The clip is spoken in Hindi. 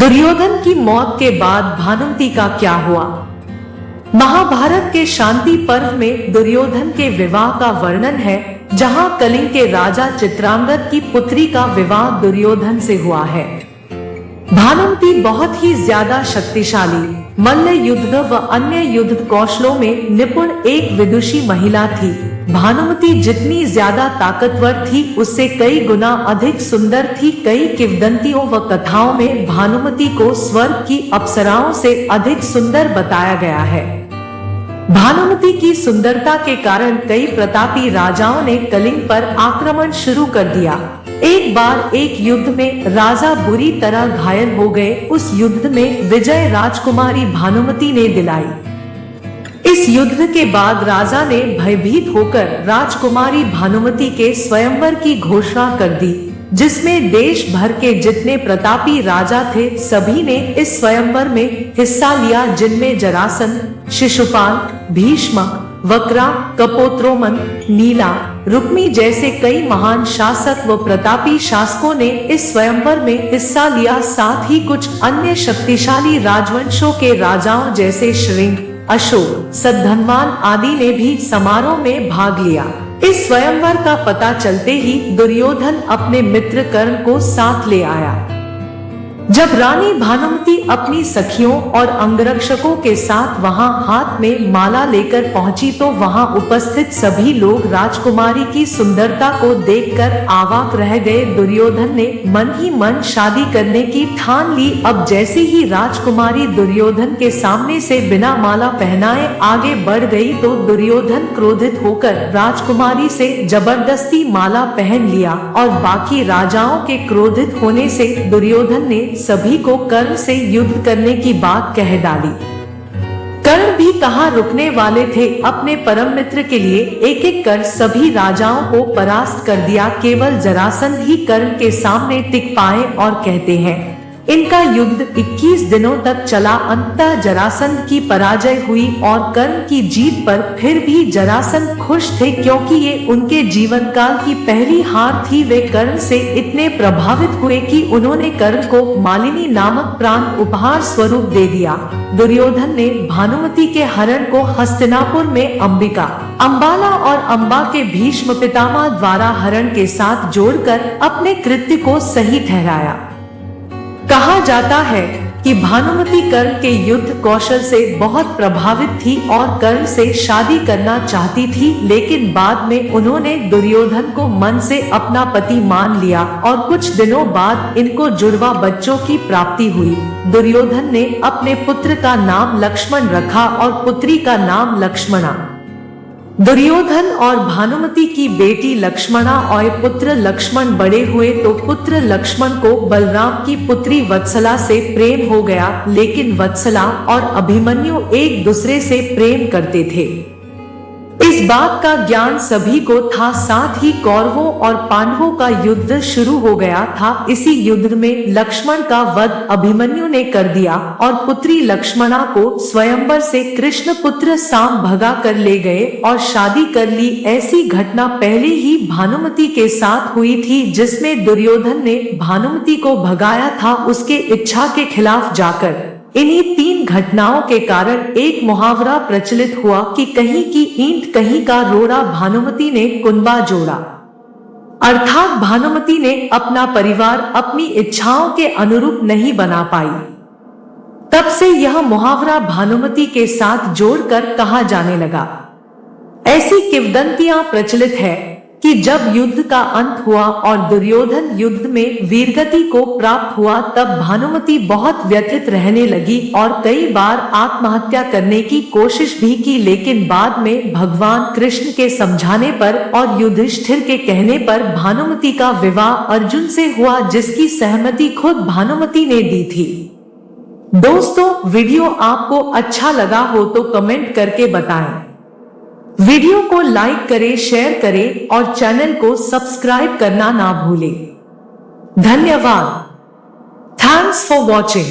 दुर्योधन की मौत के बाद भानुमति का क्या हुआ? महाभारत के शांति पर्व में दुर्योधन के विवाह का वर्णन है, जहां कलिंग के राजा चित्रांगद की पुत्री का विवाह दुर्योधन से हुआ है। भानुमति बहुत ही ज्यादा शक्तिशाली, मल्ल युद्ध व अन्य युद्ध कौशलों में निपुण एक विदुषी महिला थी। भानुमति जितनी ज्यादा ताकतवर थी, उससे कई गुना अधिक सुंदर थी। कई किंवदंतियों व कथाओं में भानुमति को स्वर्ग की अप्सराओं से अधिक सुंदर बताया गया है। भानुमति की सुंदरता के कारण कई प्रतापी राजाओं ने कलिंग पर आक्रमण शुरू कर दिया। एक बार एक युद्ध में राजा बुरी तरह घायल हो गए। उस युद्ध में विजय राजकुमारी भानुमति ने दिलाई। इस युद्ध के बाद राजा ने भयभीत होकर राजकुमारी भानुमति के स्वयंवर की घोषणा कर दी, जिसमें देश भर के जितने प्रतापी राजा थे सभी ने इस स्वयंवर में हिस्सा लिया, जिनमें जरासंध, शिशुपाल, भीष्मक, वक्रा, कपोत्रोमन, नीला, रुक्मी जैसे कई महान शासक व प्रतापी शासकों ने इस स्वयंवर में हिस्सा लिया। साथ ही कुछ अन्य शक्तिशाली राजवंशों के राजाओं जैसे श्रृंग, अशोक, सद्धनवान आदि ने भी समारोह में भाग लिया। इस स्वयंवर का पता चलते ही दुर्योधन अपने मित्र कर्ण को साथ ले आया। जब रानी भानुमति अपनी सखियों और अंगरक्षकों के साथ वहां हाथ में माला लेकर पहुंची, तो वहां उपस्थित सभी लोग राजकुमारी की सुंदरता को देखकर अवाक रह गए। दुर्योधन ने मन ही मन शादी करने की ठान ली। अब जैसे ही राजकुमारी दुर्योधन के सामने से बिना माला पहनाए आगे बढ़ गई, तो दुर्योधन क्रोधित होकर राजकुमारी से जबरदस्ती माला पहन लिया और बाकी राजाओं के क्रोधित होने से दुर्योधन ने सभी को कर्ण से युद्ध करने की बात कह डाली। कर्ण भी कहां रुकने वाले थे। अपने परम मित्र के लिए एक एक कर सभी राजाओं को परास्त कर दिया। केवल जरासंध ही कर्ण के सामने टिक पाए और कहते हैं, इनका युद्ध 21 दिनों तक चला। अंततः जरासंध की पराजय हुई और कर्ण की जीत पर फिर भी जरासंध खुश थे, क्योंकि ये उनके जीवन काल की पहली हार थी। वे कर्ण से इतने प्रभावित हुए कि उन्होंने कर्ण को मालिनी नामक प्राण उपहार स्वरूप दे दिया। दुर्योधन ने भानुमति के हरण को हस्तिनापुर में अंबिका, अंबाला और अंबा के भीष्म पितामह द्वारा हरण के साथ जोड़कर अपने कृत्य को सही ठहराया। कहा जाता है कि भानुमति कर्ण के युद्ध कौशल से बहुत प्रभावित थी और कर्ण से शादी करना चाहती थी, लेकिन बाद में उन्होंने दुर्योधन को मन से अपना पति मान लिया और कुछ दिनों बाद इनको जुड़वा बच्चों की प्राप्ति हुई। दुर्योधन ने अपने पुत्र का नाम लक्ष्मण रखा और पुत्री का नाम लक्ष्मणा। दुर्योधन और भानुमति की बेटी लक्ष्मणा और पुत्र लक्ष्मण बड़े हुए तो पुत्र लक्ष्मण को बलराम की पुत्री वत्सला से प्रेम हो गया, लेकिन वत्सला और अभिमन्यु एक दूसरे से प्रेम करते थे। इस बात का ज्ञान सभी को था। साथ ही कौरवों और पांडवों का युद्ध शुरू हो गया था। इसी युद्ध में लक्ष्मण का वध अभिमन्यु ने कर दिया और पुत्री लक्ष्मणा को स्वयंवर से कृष्ण पुत्र साम भगा कर ले गए और शादी कर ली। ऐसी घटना पहले ही भानुमति के साथ हुई थी, जिसमें दुर्योधन ने भानुमति को भगाया था उसके इच्छा के खिलाफ जाकर। इन्हीं तीन घटनाओं के कारण एक मुहावरा प्रचलित हुआ कि कहीं की ईंट कहीं का रोड़ा, भानुमति ने कुनबा जोड़ा। अर्थात भानुमति ने अपना परिवार अपनी इच्छाओं के अनुरूप नहीं बना पाई। तब से यह मुहावरा भानुमति के साथ जोड़कर कहा जाने लगा। ऐसी किंवदंतियां प्रचलित है कि जब युद्ध का अंत हुआ और दुर्योधन युद्ध में वीरगति को प्राप्त हुआ, तब भानुमति बहुत व्यथित रहने लगी और कई बार आत्महत्या करने की कोशिश भी की, लेकिन बाद में भगवान कृष्ण के समझाने पर और युधिष्ठिर के कहने पर भानुमति का विवाह अर्जुन से हुआ, जिसकी सहमति खुद भानुमति ने दी थी। दोस्तों, वीडियो आपको अच्छा लगा हो तो कमेंट करके बताएं। वीडियो को लाइक करें, शेयर करें और चैनल को सब्सक्राइब करना ना भूलें। धन्यवाद। Thanks for watching.